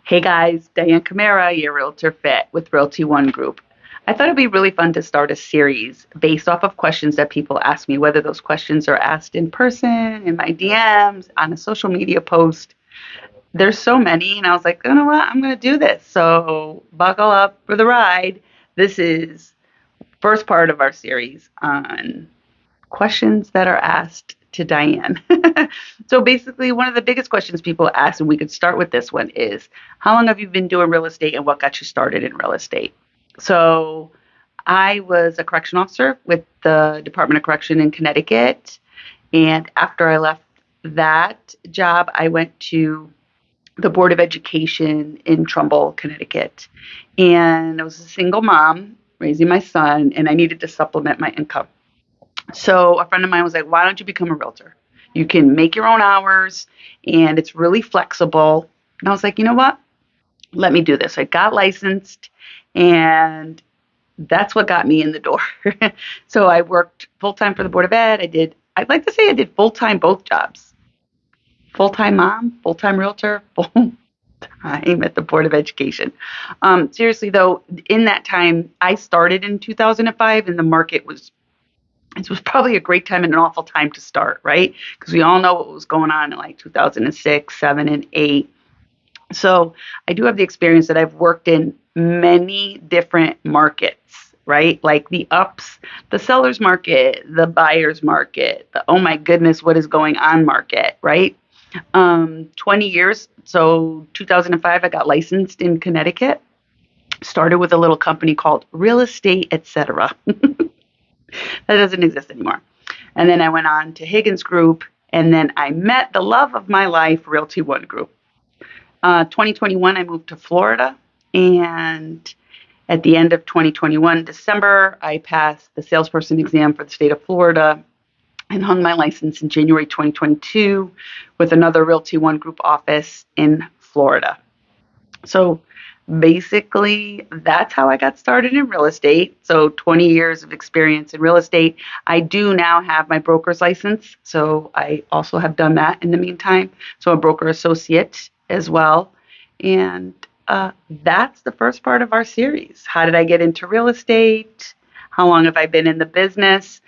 Hey guys, Diane Camara, your Realtor Fit with Realty One Group. I thought it'd be really fun to start a series based off of questions that people ask me, whether those questions are asked in person, in my DMs, on a social media post. There's so many, and I was like, you know what, I'm going to do this. So buckle up for the ride. This is first part of our series on questions that are asked to Diane. So basically, one of the biggest questions people ask, and we could start with this one, is how long have you been doing real estate and what got you started in real estate? So I was a correction officer with the Department of Correction in Connecticut. And after I left that job, I went to the Board of Education in Trumbull, Connecticut. And I was a single mom raising my son, and I needed to supplement my income. So a friend of mine was like, why don't you become a realtor? You can make your own hours and it's really flexible. And I was like, you know what? Let me do this. I got licensed and that's what got me in the door. So I worked full time for the Board of Ed. I'd like to say I did full time both jobs. Full time mom, full time realtor, full time at the Board of Education. Seriously though, in that time, I started in 2005 and the market was it was probably a great time and an awful time to start, right? Because we all know what was going on in like 2006, 7, and 8. So I do have the experience that I've worked in many different markets, right? Like the ups, the seller's market, the buyer's market, the oh my goodness, what is going on market, right? 20 years. So 2005, I got licensed in Connecticut. Started with a little company called Real Estate, etc. That doesn't exist anymore. And then I went on to Higgins Group, and then I met the love of my life, Realty One Group. 2021, I moved to Florida, and at the end of 2021, December, I passed the salesperson exam for the state of Florida and hung my license in January 2022 with another Realty One Group office in Florida. So basically, that's how I got started in real estate. So 20 years of experience in real estate. I do now have my broker's license. So I also have done that in the meantime. So a broker associate as well. And that's the first part of our series. How did I get into real estate? How long have I been in the business?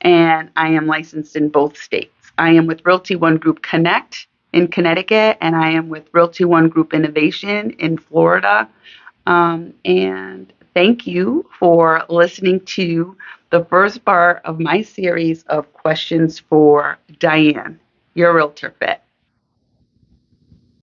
And I am licensed in both states. I am with Realty One Group Connect in Connecticut, and I am with Realty One Group Innovation in Florida. And thank you for listening to the first part of my series of questions for Diane, your Realtor Fit.